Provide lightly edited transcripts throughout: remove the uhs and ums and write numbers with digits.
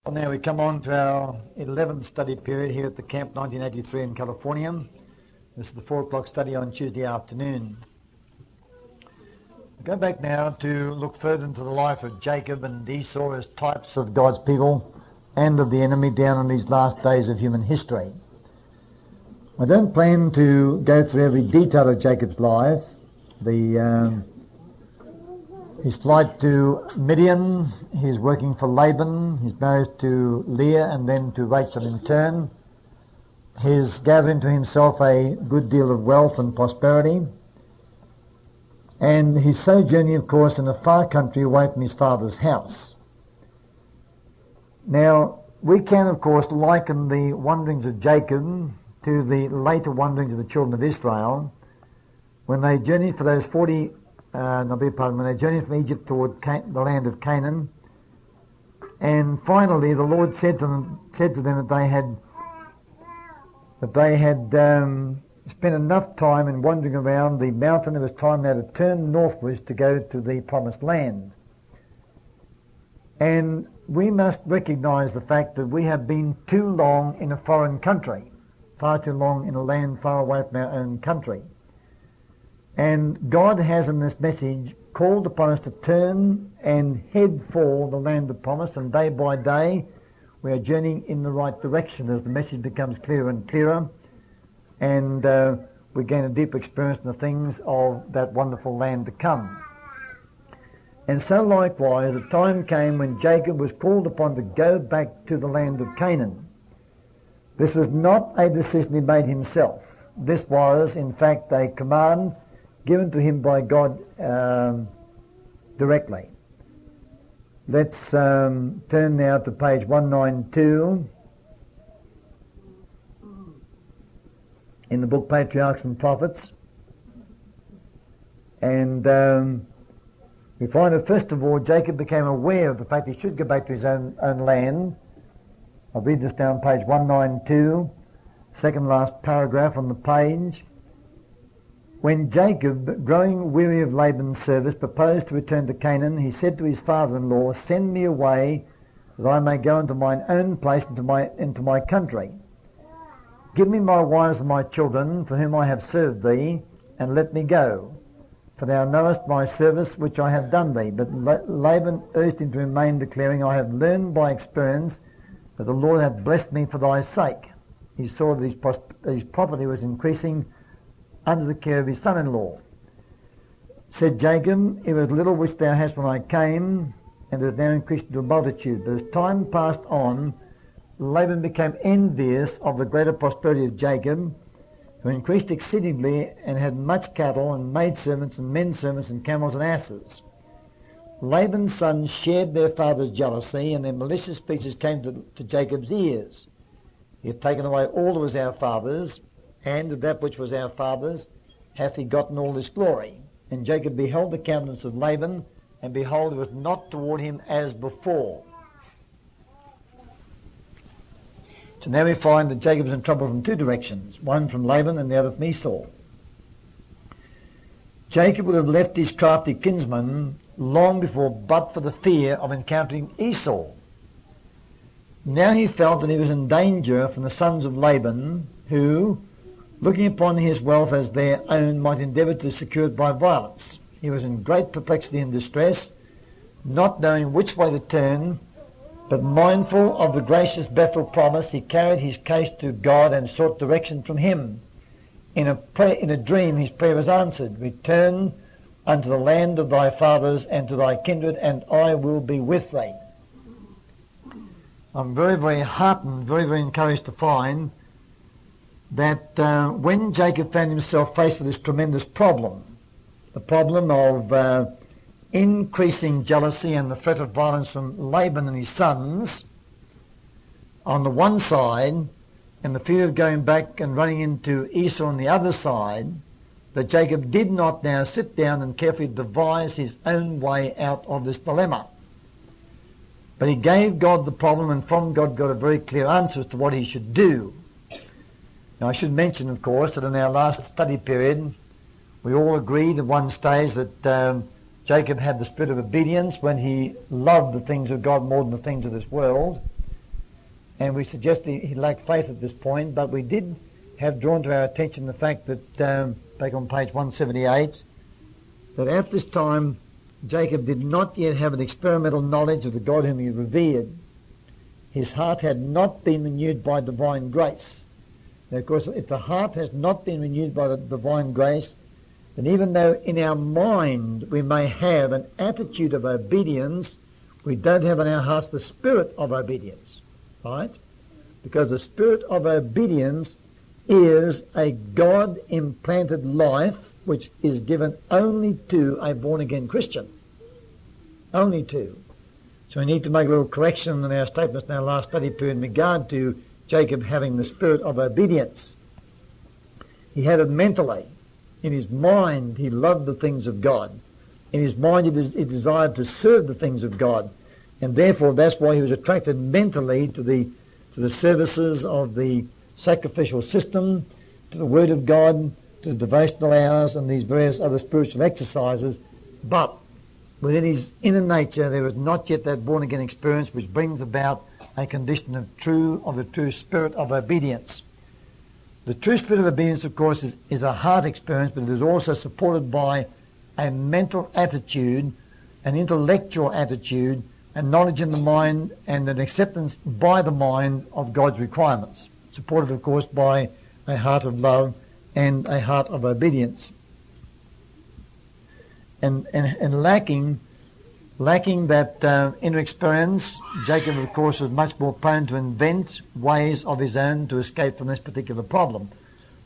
Well, now we come on to our 11th study period here at the camp 1983 in California. This is the 4 o'clock study on Tuesday afternoon. We go back now to look further into the life of Jacob and Esau as types of God's people and of the enemy down in these last days of human history. I don't plan to go through every detail of Jacob's life. His flight to Midian, his working for Laban, his marriage to Leah and then to Rachel in turn, his gathering to himself a good deal of wealth and prosperity, and his sojourning, of course, in a far country away from his father's house. Now, we can, of course, liken the wanderings of Jacob to the later wanderings of the children of Israel when they journeyed for those 40 when they journeyed from Egypt toward the land of Canaan, and finally the Lord said to them that they had spent enough time in wandering around the mountain. It was time now to turn northwards to go to the promised land. And we must recognise the fact that we have been too long in a foreign country, far too long in a land far away from our own country. And God has in this message called upon us to turn and head for the land of promise, and day by day we are journeying in the right direction as the message becomes clearer and clearer, and we gain a deeper experience in the things of that wonderful land to come. And so likewise the time came when Jacob was called upon to go back to the land of Canaan. This was not a decision he made himself. This was in fact a command given to him by God directly. Let's turn now to page 192 in the book Patriarchs and Prophets. And we find that first of all Jacob became aware of the fact he should go back to his own land. I'll read this down page 192, second last paragraph on the page. When Jacob, growing weary of Laban's service, proposed to return to Canaan, he said to his father-in-law, "Send me away, that I may go into mine own place, into my country. Give me my wives and my children, for whom I have served thee, and let me go. For thou knowest my service which I have done thee." But Laban urged him to remain, declaring, "I have learned by experience that the Lord hath blessed me for thy sake." He saw that his property was increasing under the care of his son-in-law. Said Jacob, "It was little which thou hast when I came, and it has now increased into a multitude." But as time passed on, Laban became envious of the greater prosperity of Jacob, who increased exceedingly and had much cattle and maidservants and menservants and camels and asses. Laban's sons shared their father's jealousy, and their malicious speeches came to Jacob's ears. "He hath taken away all that was our father's, and of that which was our father's hath he gotten all this glory." And Jacob beheld the countenance of Laban, and behold, it was not toward him as before. So now we find that Jacob is in trouble from two directions, one from Laban and the other from Esau. Jacob would have left his crafty kinsman long before but for the fear of encountering Esau. Now he felt that he was in danger from the sons of Laban, who, looking upon his wealth as their own, might endeavour to secure it by violence. He was in great perplexity and distress, not knowing which way to turn, but mindful of the gracious Bethel promise, he carried his case to God and sought direction from him. In a dream his prayer was answered, "Return unto the land of thy fathers and to thy kindred, and I will be with thee." I'm very, very heartened, very, very encouraged to find that when Jacob found himself faced with this tremendous problem, the problem of increasing jealousy and the threat of violence from Laban and his sons on the one side, and the fear of going back and running into Esau on the other side, that Jacob did not now sit down and carefully devise his own way out of this dilemma. But he gave God the problem, and from God got a very clear answer as to what he should do. Now I should mention, of course, that in our last study period we all agreed at one stage that Jacob had the spirit of obedience when he loved the things of God more than the things of this world. and we suggest he lacked faith at this point, but we did have drawn to our attention the fact that, back on page 178, that at this time Jacob did not yet have an experimental knowledge of the God whom he revered. His heart had not been renewed by divine grace. Now, of course, if the heart has not been renewed by the divine grace, then even though in our mind we may have an attitude of obedience, we don't have in our hearts the spirit of obedience, right? Because the spirit of obedience is a God-implanted life which is given only to a born-again Christian. Only to. So we need to make a little correction in our statements in our last study period in regard to Jacob having the spirit of obedience. He had it mentally. In his mind, he loved the things of God. In his mind, he desired to serve the things of God. And therefore, that's why he was attracted mentally to the services of the sacrificial system, to the Word of God, to the devotional hours, and these various other spiritual exercises. But within his inner nature, there was not yet that born-again experience which brings about a condition of the true spirit of obedience. The true spirit of obedience, of course, is a heart experience, but it is also supported by a mental attitude, an intellectual attitude, a knowledge in the mind, and an acceptance by the mind of God's requirements, supported, of course, by a heart of love and a heart of obedience. And lacking that inner experience, Jacob, of course, was much more prone to invent ways of his own to escape from this particular problem.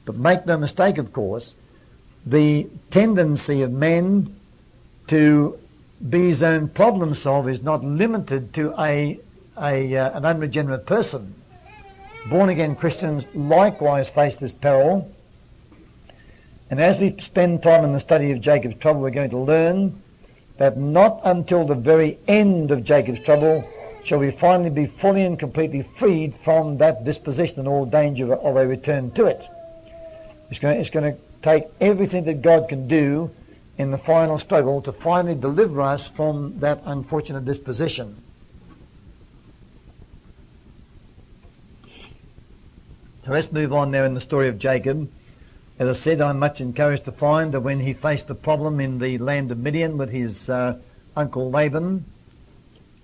But make no mistake, of course, the tendency of men to be his own problem solver is not limited to an unregenerate person. Born-again Christians likewise face this peril. And as we spend time in the study of Jacob's trouble, we're going to learn that not until the very end of Jacob's trouble shall we finally be fully and completely freed from that disposition and all danger of a return to it. It's going to take everything that God can do in the final struggle to finally deliver us from that unfortunate disposition. So let's move on now in the story of Jacob. As I said, I'm much encouraged to find that when he faced the problem in the land of Midian with his uncle Laban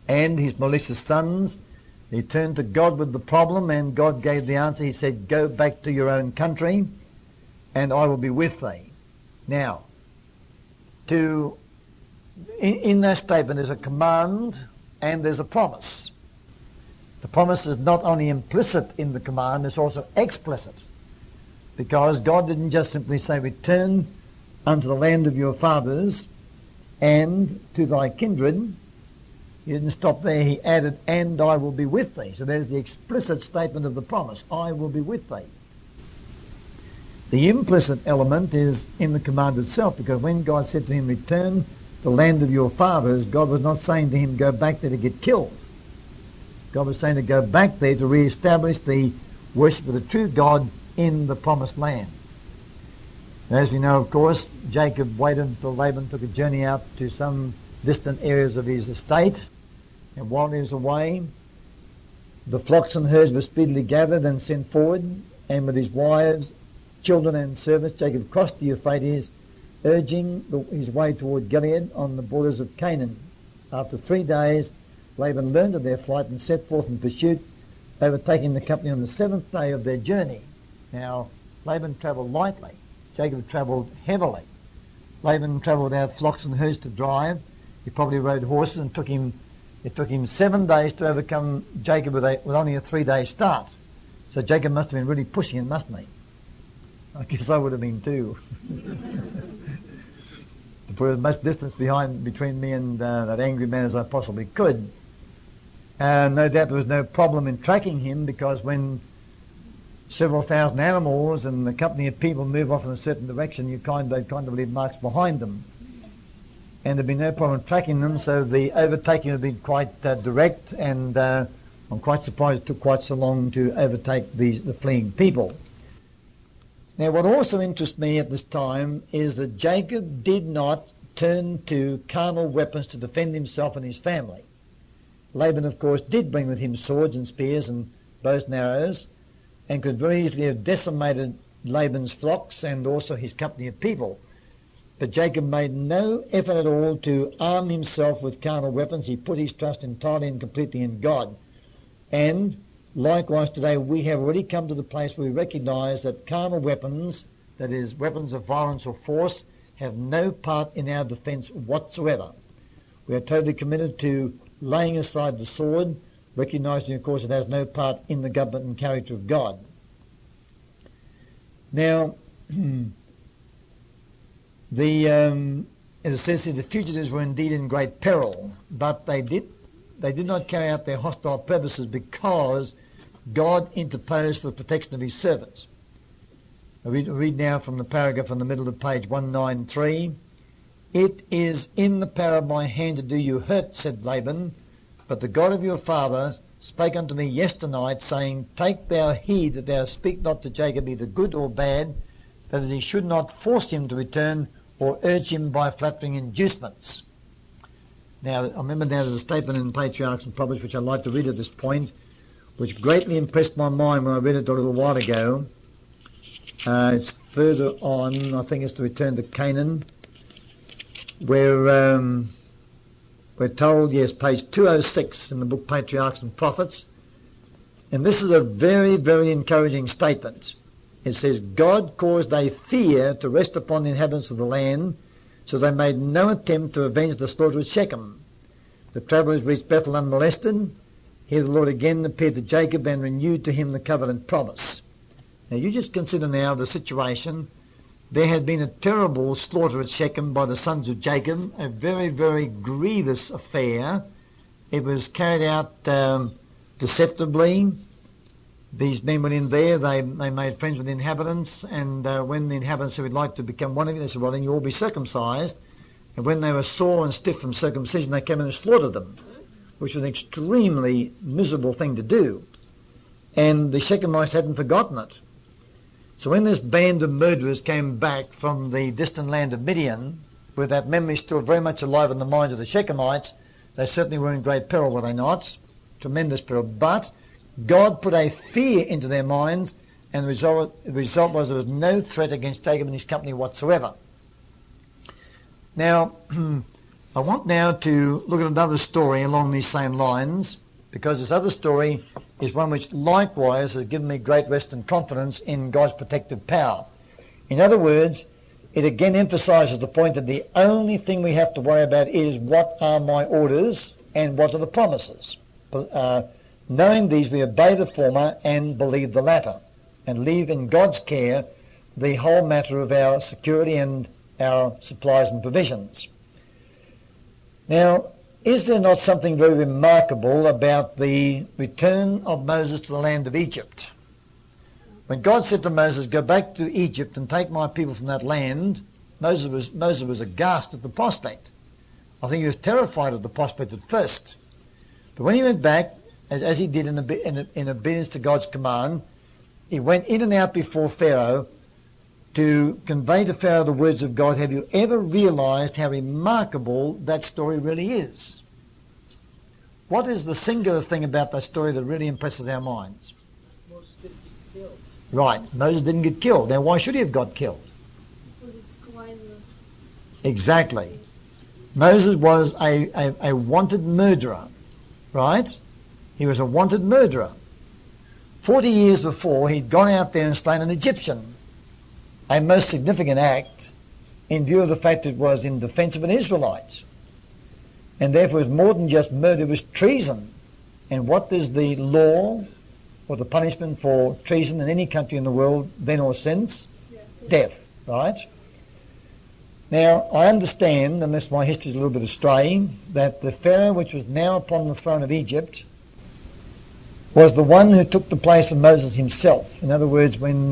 and his malicious sons, he turned to God with the problem, and God gave the answer. He said, "Go back to your own country, and I will be with thee." Now, in that statement there's a command and there's a promise. The promise is not only implicit in the command, it's also explicit. Because God didn't just simply say, "Return unto the land of your fathers and to thy kindred." He didn't stop there. He added, "and I will be with thee." So there's the explicit statement of the promise. I will be with thee. The implicit element is in the command itself, because when God said to him, "Return to the land of your fathers," God was not saying to him, "Go back there to get killed." God was saying to go back there to re-establish the worship of the true God in the promised land. As we know, of course, Jacob waited until Laban took a journey out to some distant areas of his estate, and while he was away, the flocks and herds were speedily gathered and sent forward, and with his wives, children and servants, Jacob crossed the Euphrates, urging his way toward Gilead on the borders of Canaan. After 3 days, Laban learned of their flight and set forth in pursuit, overtaking the company on the 7th day of their journey. Now, Laban travelled lightly. Jacob travelled heavily. Laban travelled without flocks and herds to drive. He probably rode horses, and it took him 7 days to overcome Jacob with only a 3-day start. So Jacob must have been really pushing it, mustn't he? I guess I would have been too. To put as much distance between me and that angry man as I possibly could. No doubt there was no problem in tracking him, because when several thousand animals and a company of people move off in a certain direction, they kind of leave marks behind them. And there'd be no problem tracking them, so the overtaking would be quite direct, and I'm quite surprised it took quite so long to overtake the fleeing people. Now, what also interests me at this time is that Jacob did not turn to carnal weapons to defend himself and his family. Laban, of course, did bring with him swords and spears and bows and arrows, and could very easily have decimated Laban's flocks and also his company of people. But Jacob made no effort at all to arm himself with carnal weapons. He put his trust entirely and completely in God. And likewise today we have already come to the place where we recognise that carnal weapons, that is, weapons of violence or force, have no part in our defence whatsoever. We are totally committed to laying aside the sword, recognising, of course, it has no part in the government and character of God. Now, it says that the fugitives were indeed in great peril, but they did not carry out their hostile purposes because God interposed for the protection of his servants. I read now from the paragraph in the middle of page 193. It is in the power of my hand to do you hurt, said Laban, but the God of your father spake unto me yesternight, saying, take thou heed that thou speak not to Jacob either good or bad, that he should not force him to return or urge him by flattering inducements. Now, I remember now there's a statement in Patriarchs and Proverbs which I'd like to read at this point, which greatly impressed my mind when I read it a little while ago. It's further on, I think it's the return to Canaan, where we're told, yes, page 206 in the book Patriarchs and Prophets, and this is a very, very encouraging statement. It says, God caused a fear to rest upon the inhabitants of the land, so they made no attempt to avenge the slaughter at Shechem. The travellers reached Bethel unmolested. Here the Lord again appeared to Jacob and renewed to him the covenant promise. Now you just consider now the situation. There had been a terrible slaughter at Shechem by the sons of Jacob, a very, very grievous affair. It was carried out deceptively. These men went in there, they made friends with the inhabitants, and when the inhabitants said, we'd like to become one of you, they said, well, then you all be circumcised. And when they were sore and stiff from circumcision, they came in and slaughtered them, which was an extremely miserable thing to do. And the Shechemites hadn't forgotten it. So when this band of murderers came back from the distant land of Midian, with that memory still very much alive in the minds of the Shechemites, they certainly were in great peril, were they not? Tremendous peril. But God put a fear into their minds, and the result was there was no threat against Jacob and his company whatsoever. Now, I want now to look at another story along these same lines, because this other story is one which likewise has given me great rest and confidence in God's protective power. In other words, it again emphasises the point that the only thing we have to worry about is what are my orders and what are the promises. Knowing these, we obey the former and believe the latter, and leave in God's care the whole matter of our security and our supplies and provisions. Now, is there not something very remarkable about the return of Moses to the land of Egypt? When God said to Moses, go back to Egypt and take my people from that land, Moses was aghast at the prospect. I think he was terrified of the prospect at first. But when he went back, as he did in obedience to God's command, he went in and out before Pharaoh to convey to Pharaoh the words of God. Have you ever realized how remarkable that story really is? What is the singular thing about that story that really impresses our minds? Moses didn't get killed. Right, Moses didn't get killed. Now why should he have got killed? Was it swine? Exactly. Moses was a wanted murderer, right? He was a wanted murderer. 40 years before, he'd gone out there and slain an Egyptian, a most significant act in view of the fact it was in defence of an Israelite. And therefore it was more than just murder, it was treason. And what is the law or the punishment for treason in any country in the world then or since? Yeah. Death, right? Now, I understand, unless my history is a little bit astray, that the Pharaoh which was now upon the throne of Egypt was the one who took the place of Moses himself. In other words, when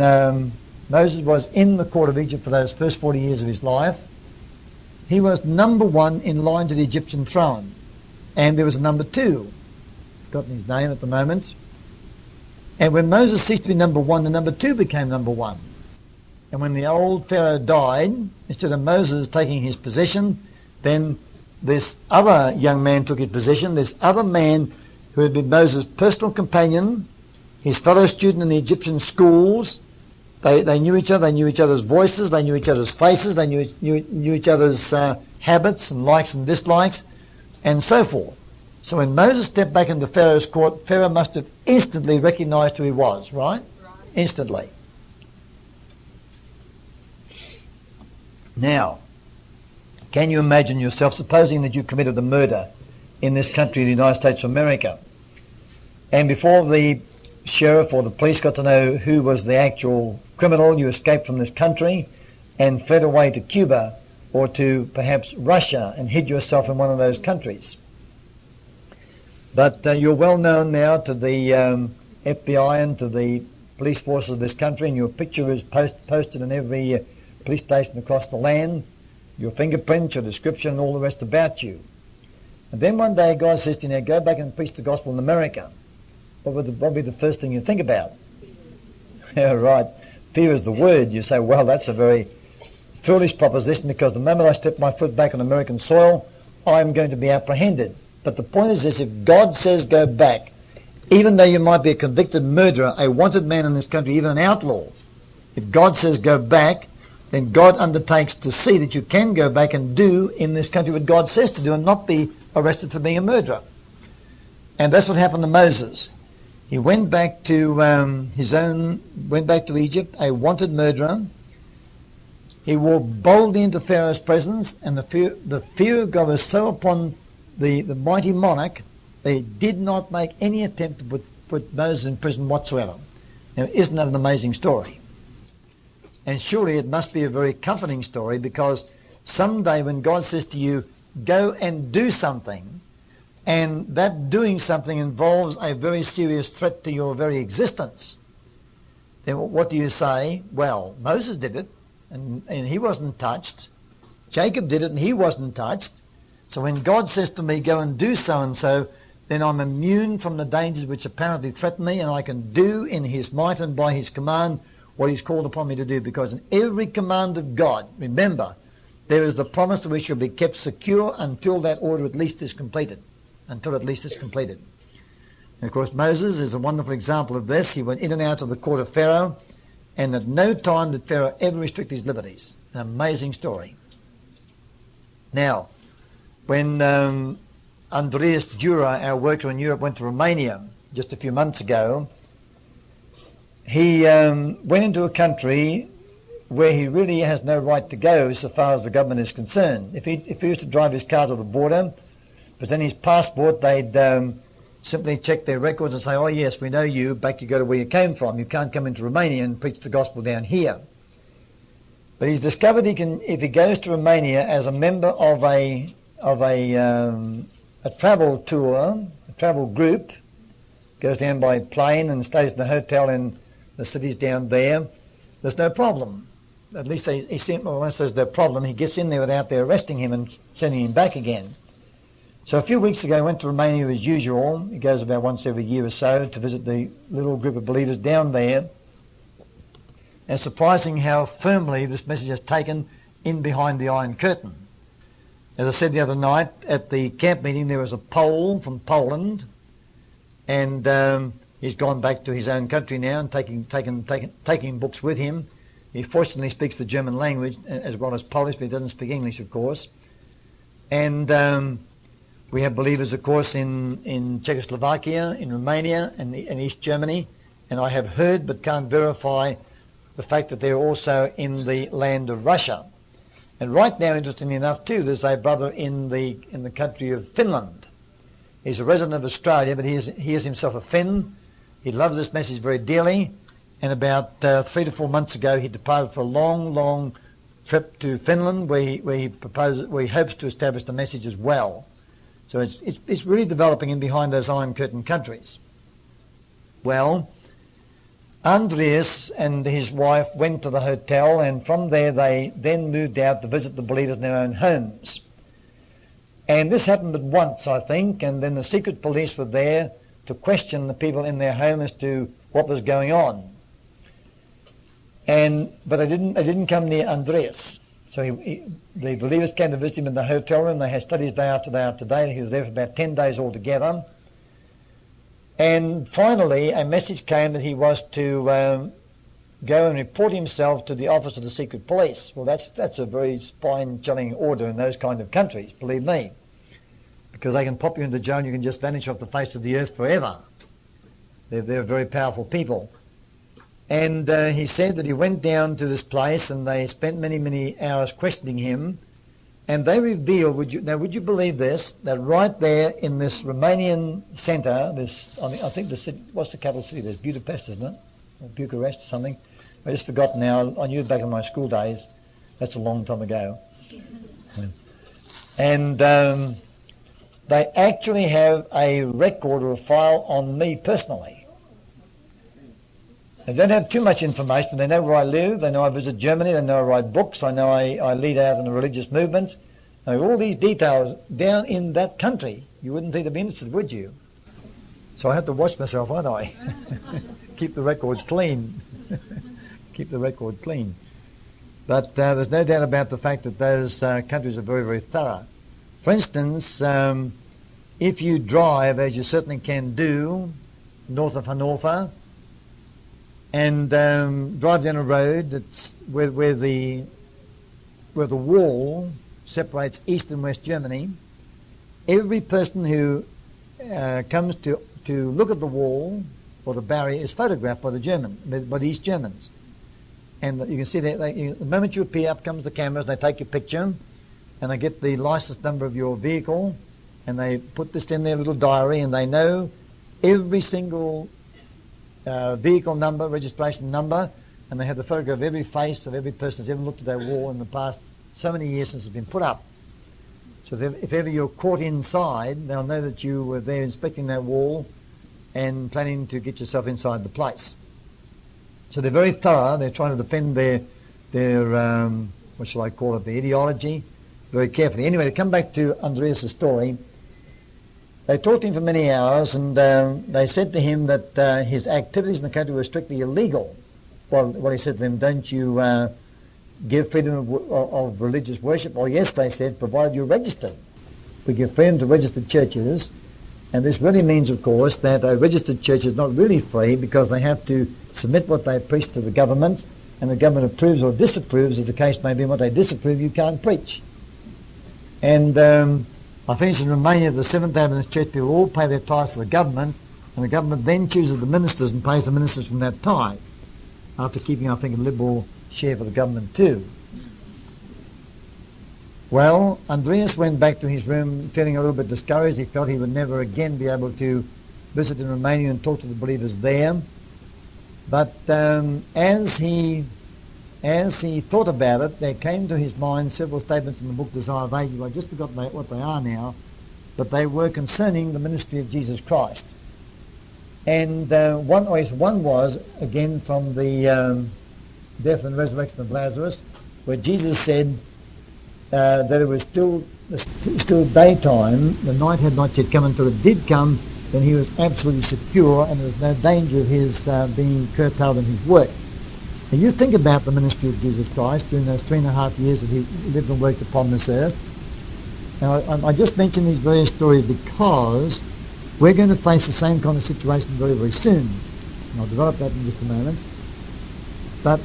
Moses was in the court of Egypt for those first 40 years of his life, he was number one in line to the Egyptian throne. And there was a number two. I've forgotten his name at the moment. And when Moses ceased to be number one, the number two became number one. And when the old Pharaoh died, instead of Moses taking his position, then this other young man took his position. This other man who had been Moses' personal companion, his fellow student in the Egyptian schools. They knew each other, they knew each other's voices, they knew each other's faces, they knew each other's habits and likes and dislikes, and so forth. So when Moses stepped back into Pharaoh's court, Pharaoh must have instantly recognized who he was, right? Instantly. Now, can you imagine yourself, supposing that you committed a murder in this country, the United States of America, and before the sheriff or the police got to know who was the actual criminal, you escaped from this country and fled away to Cuba or to perhaps Russia and hid yourself in one of those countries. But you're well known now to the FBI and to the police forces of this country, and your picture is posted in every police station across the land, your fingerprints, your description, and all the rest about you. And then one day God says to you, now go back and preach the gospel in America. What would be the first thing you think about? Yeah, right. Fear is the word. You say, well, that's a very foolish proposition, because the moment I step my foot back on American soil, I'm going to be apprehended. But the point is this: if God says go back, even though you might be a convicted murderer, a wanted man in this country, even an outlaw, if God says go back, then God undertakes to see that you can go back and do in this country what God says to do and not be arrested for being a murderer. And that's what happened to Moses. He went back to went back to Egypt, a wanted murderer. He walked boldly into Pharaoh's presence, and the fear of God was so upon the mighty monarch, they did not make any attempt to put Moses in prison whatsoever. Now, isn't that an amazing story? And surely it must be a very comforting story, because someday when God says to you, go and do something, and that doing something involves a very serious threat to your very existence, then what do you say? Well, Moses did it, and he wasn't touched. Jacob did it, and he wasn't touched. So when God says to me, go and do so-and-so, then I'm immune from the dangers which apparently threaten me, and I can do in his might and by his command what he's called upon me to do. Because in every command of God, remember, there is the promise that we shall be kept secure until that order at least is completed. Until at least it's completed. And of course Moses is a wonderful example of this. He went in and out of the court of Pharaoh, and at no time did Pharaoh ever restrict his liberties. An amazing story. Now, when Andreas Dura, our worker in Europe, went to Romania just a few months ago, he went into a country where he really has no right to go so far as the government is concerned. If he was to drive his car to the border, present his passport, they'd simply check their records and say, oh yes, we know you, back you go to where you came from. You can't come into Romania and preach the gospel down here. But he's discovered he can, if he goes to Romania as a member of a travel tour, a travel group, goes down by plane and stays in a hotel in the cities down there, there's no problem. At least he seems, well, unless there's no problem, he gets in there without their arresting him and sending him back again. So a few weeks ago, he went to Romania as usual. He goes about once every year or so to visit the little group of believers down there. And surprising how firmly this message has taken in behind the Iron Curtain. As I said the other night, at the camp meeting, there was a Pole from Poland, and he's gone back to his own country now and taking books with him. He fortunately speaks the German language as well as Polish, but he doesn't speak English, of course. And we have believers, of course, in Czechoslovakia, in Romania, and in East Germany, and I have heard but can't verify the fact that they're also in the land of Russia. And right now, interestingly enough, too, there's a brother in the country of Finland. He's a resident of Australia, but he is himself a Finn. He loves this message very dearly, and about 3 to 4 months ago, he departed for a long, long trip to Finland, where he hopes to establish the message as well. So it's really developing in behind those Iron Curtain countries. Well, Andreas and his wife went to the hotel, and from there they then moved out to visit the believers in their own homes. And this happened but once, I think, and then the secret police were there to question the people in their home as to what was going on. But they didn't come near Andreas. So the believers came to visit him in the hotel room. They had studies day after day after day. He was there for about 10 days altogether. And finally, a message came that he was to go and report himself to the Office of the Secret Police. Well, that's a very spine-chilling order in those kind of countries, believe me, because they can pop you into jail and you can just vanish off the face of the earth forever. They're very powerful people. And he said that he went down to this place and they spent many, many hours questioning him, and they revealed, would you believe this, that right there in this Romanian centre, I think the city, what's the capital city? There's Budapest, isn't it? Or Bucharest or something. I just forgot now. I knew it back in my school days. That's a long time ago. And they actually have a record or a file on me personally. They don't have too much information, but they know where I live, they know I visit Germany, they know I write books, I know I lead out in a religious movement. Now, all these details down in that country, you wouldn't think they'd be interested, would you? So I have to watch myself, won't I? Keep the record clean. Keep the record clean. But there's no doubt about the fact that those countries are very, very thorough. For instance, if you drive, as you certainly can do, north of Hannover, and drive down a road that's where the wall separates East and West Germany, every person who comes to look at the wall or the barrier is photographed by the East Germans. And you can see that the moment you appear, up comes the cameras, they take your picture, and they get the license number of your vehicle, and they put this in their little diary, and they know every single vehicle number, registration number, and they have the photograph of every face of every person who's ever looked at that wall in the past so many years since it's been put up. So if ever you're caught inside, they'll know that you were there inspecting that wall and planning to get yourself inside the place. So they're very thorough. They're trying to defend their what shall I call it, their ideology, very carefully. Anyway, to come back to Andreas' story, they talked to him for many hours, and they said to him that his activities in the country were strictly illegal. Well, he said to them, don't you give freedom of religious worship? Well, yes, they said, provided you're registered. We give freedom to registered churches, and this really means, of course, that a registered church is not really free because they have to submit what they preach to the government, and the government approves or disapproves, as the case may be, and what they disapprove you can't preach. And I think in Romania, the Seventh-day Adventist Church people all pay their tithes to the government, and the government then chooses the ministers and pays the ministers from that tithe, after keeping, I think, a liberal share for the government too. Well, Andreas went back to his room feeling a little bit discouraged. He felt he would never again be able to visit in Romania and talk to the believers there. But as he thought about it, there came to his mind several statements in the book Desire of Ages. I just forgot what they are now, but they were concerning the ministry of Jesus Christ. And one was, again, from the death and resurrection of Lazarus, where Jesus said that it was still daytime, the night had not yet come. Until it did come, then he was absolutely secure, and there was no danger of his being curtailed in his work. And you think about the ministry of Jesus Christ during those 3.5 years that he lived and worked upon this earth. Now, I just mention these various stories because we're going to face the same kind of situation very, very soon. And I'll develop that in just a moment. But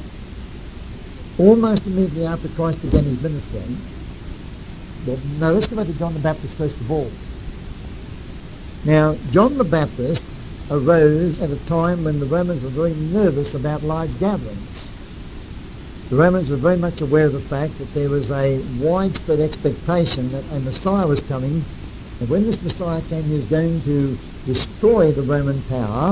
almost immediately after Christ began his ministry, well, let's go back to John the Baptist first of all. Now, John the Baptist arose at a time when the Romans were very nervous about large gatherings. The Romans were very much aware of the fact that there was a widespread expectation that a Messiah was coming, and when this Messiah came, he was going to destroy the Roman power